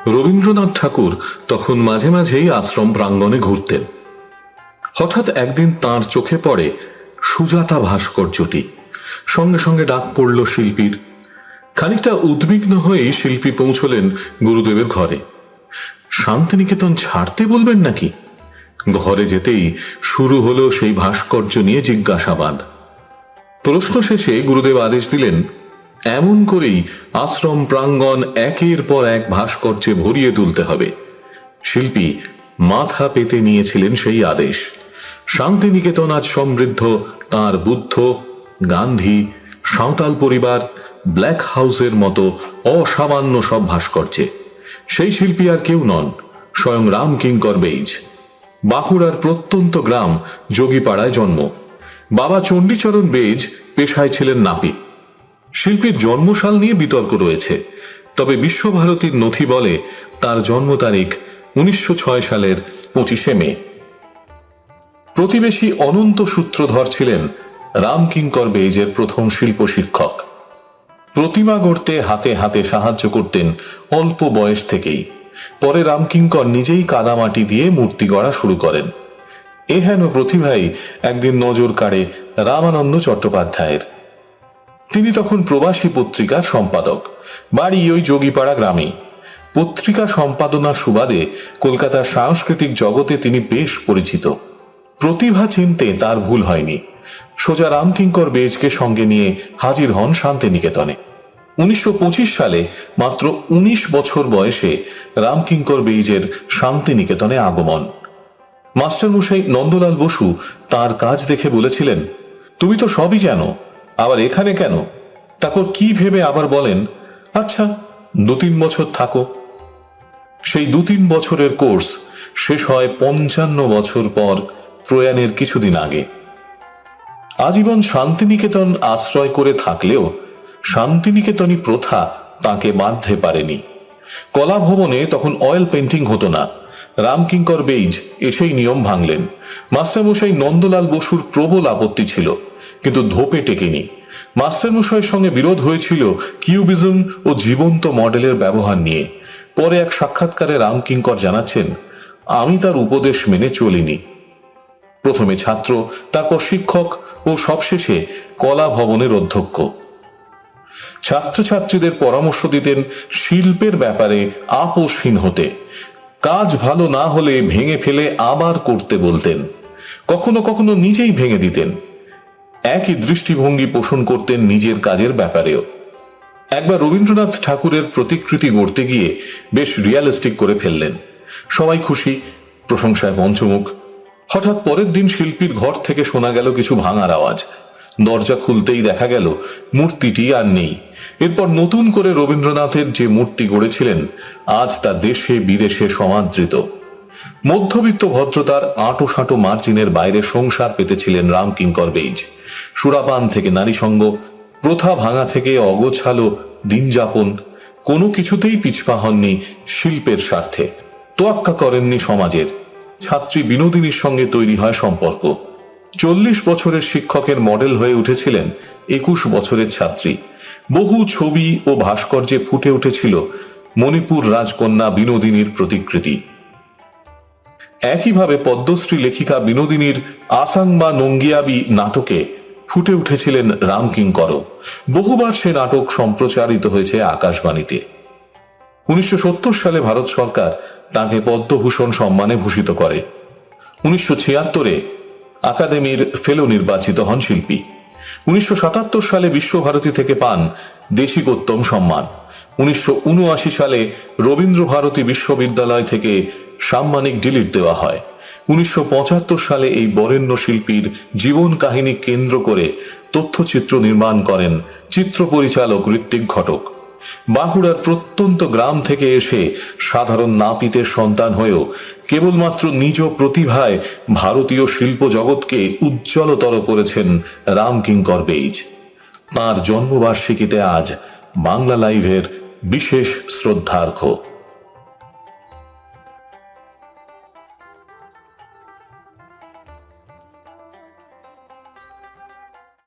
রবীন্দ্রনাথ ঠাকুর তখন মাঝে মাঝেই আশ্রম প্রাঙ্গণে ঘুরতেন। হঠাৎ একদিন তাঁর চোখে পড়ে সুজাতা ভাস্কর্যটি। সঙ্গে সঙ্গে ডাক পড়ল শিল্পীর। খানিকটা উদ্বিগ্ন হয়েই শিল্পী পৌঁছলেন গুরুদেবের ঘরে। শান্তিনিকেতন ছাড়তে বলবেন নাকি? ঘরে যেতেই শুরু হলো সেই ভাস্কর্য নিয়ে জিজ্ঞাসাবাদ। প্রশ্ন শেষে গুরুদেব আদেশ দিলেন, এমন করেই আশ্রম প্রাঙ্গণ একের পর এক ভাস্কর্যে ভরিয়ে তুলতে হবে। শিল্পী মাথা পেতে নিয়েছিলেন সেই আদেশ। শান্তিনিকেতন আজ সমৃদ্ধ তাঁর বুদ্ধ, গান্ধী, সাঁওতাল পরিবার, ব্ল্যাক হাউসের মতো অসামান্য সব ভাস্কর্যে। সেই শিল্পী আর কেউ নন, স্বয়ং রামকিঙ্কর বেইজ। বাঁকুড়ার প্রত্যন্ত গ্রাম যোগীপাড়ায় জন্ম। বাবা চণ্ডীচরণ বেইজ পেশায় ছিলেন নাপিত। শিল্পীর জন্মসাল নিয়ে বিতর্ক রয়েছে, তবে বিশ্বভারতীর নথি বলে তার জন্ম তারিখ 1906 সালের 25শে মে। প্রতিবেশী অনন্ত সূত্রধর ছিলেন রামকিঙ্কর বেইজের প্রথম শিল্প শিক্ষক। প্রতিমা গড়তে হাতে হাতে সাহায্য করতেন অল্প বয়স থেকেই। পরে রামকিঙ্কর নিজেই কাদামাটি দিয়ে মূর্তি গড়া শুরু করেন। এহেন প্রতিভাই একদিন নজর কাড়ে রামানন্দ চট্টোপাধ্যায়ের। তিনি তখন প্রবাসী পত্রিকার সম্পাদক, বাড়ি ওই যোগীপাড়া গ্রামেই। পত্রিকা সম্পাদনার সুবাদে কলকাতার সাংস্কৃতিক জগতে তিনি বেশ পরিচিত। প্রতিভা চিনতে তার ভুল হয়নি। সোজা রামকিঙ্কর বেইজকে সঙ্গে নিয়ে হাজির হন শান্তিনিকেতনে। 1925 সালে মাত্র 19 বছর বয়সে রামকিঙ্কর বেইজের শান্তিনিকেতনে আগমন। মাস্টারমশাই নন্দলাল বসু তার কাজ দেখে বলেছিলেন, তুমি তো সবই জানো, আবার এখানে কেন? তারপর কি ভেবে আবার বলেন, আচ্ছা 2-3 বছর থাকো। সেই 2-3 বছরের কোর্স শেষ হয় 55 বছর পর, প্রয়াণের কিছুদিন আগে। আজীবন শান্তিনিকেতন আশ্রয় করে থাকলেও শান্তিনিকেতনী প্রথা তাকে বাঁধতে পারেনি। কলা ভবনে তখন অয়েল পেন্টিং হতো না। রামকিঙ্কর বেইজ এসেই নিয়ম ভাঙলেন। মাস্টারমশাই নন্দলাল বসুর প্রবল আপত্তি ছিল, কিন্তু ধোপে টেকেনি। মাস্টারমশাইয়ের সঙ্গে বিরোধ হয়েছিল কিউবিজম ও জীবন্ত মডেলের ব্যবহার নিয়ে। পরে এক সাক্ষাৎকারে রামকিঙ্কর জানাচ্ছেন, আমি তার উপদেশ মেনে চলিনি। প্রথমে ছাত্র, তারপর শিক্ষক ও সবশেষে কলা ভবনের অধ্যক্ষ। ছাত্রছাত্রীদের পরামর্শ দিতেন শিল্পের ব্যাপারে আপোষহীন হতে। কাজ ভালো না হলে ভেঙে ফেলে আবার করতে বলতেন। কখনো কখনো নিজেই ভেঙে দিতেন। একই দৃষ্টিভঙ্গি পোষণ করতেন নিজের কাজের ব্যাপারেও। একবার রবীন্দ্রনাথ ঠাকুরের প্রতিকৃতি গড়তে গিয়ে বেশ রিয়ালিস্টিক করে ফেললেন। সবাই খুশি, প্রশংসায় পঞ্চমুখ। হঠাৎ পরের দিন শিল্পীর ঘর থেকে শোনা গেল কিছু ভাঙার আওয়াজ। দরজা খুলতেই দেখা গেল মূর্তিটি আর নেই। এরপর নতুন করে রবীন্দ্রনাথের যে মূর্তি গড়েছিলেন আজ তা দেশে বিদেশে সমাদৃত। মধ্যবিত্ত ভদ্রতার আঁটো সাঁটো মার্জিনের বাইরে সংসার পেতেছিলেন রামকিঙ্কর বেইজ। সুরাপান থেকে নারী সঙ্গ, প্রথা ভাঙা থেকে অগোছালো দিন যাপন, কোনো কিছুতেই পিছপা হননি শিল্পের স্বার্থে। তোয়াক্কা করেননি সমাজের। ছাত্রী বিনোদিনীর সঙ্গে তৈরি হয় সম্পর্ক। 40 বছরের শিক্ষকের মডেল হয়ে উঠেছিলেন 21 বছরের ছাত্রী। বহু ছবি ও ভাস্কর্যে ফুটে উঠেছিল মণিপুর রাজকন্যা বিনোদিনীর প্রতিকৃতি। একইভাবে পদ্মশ্রী লেখিকা বিনোদিনীর আসাংবা নঙ্গিয়াবি নাটকে ফুটে উঠেছিলেন রামকিঙ্কর। বহুবার সে নাটক সম্প্রচারিত হয়েছে আকাশবাণীতে। 1970 সালে ভারত সরকার তাকে পদ্মভূষণ সম্মানে ভূষিত করে। 1976 আকাদেমির ফেলো নির্বাচিত হন শিল্পী। 1977 সালে বিশ্বভারতী থেকে পান দেশিকোত্তম সম্মান। 1979 সালে রবীন্দ্র ভারতী বিশ্ববিদ্যালয় থেকে সাম্মানিক ডিলিট দেওয়া হয়। 1975 সালে এই বরেণ্য শিল্পীর জীবন কাহিনী কেন্দ্র করে তথ্যচিত্র নির্মাণ করেন চিত্র পরিচালক ঋত্বিক ঘটক। বাঁকুড়ার প্রত্যন্ত গ্রাম থেকে এসে সাধারণ নাপিতের সন্তান হয়েও কেবলমাত্র নিজ প্রতিভায় ভারতীয় শিল্প জগৎকে উজ্জ্বলতর করেছেন রামকিঙ্কর বেইজ। তাঁর জন্মবার্ষিকীতে আজ বাংলা লাইভের বিশেষ শ্রদ্ধার্ঘ্য।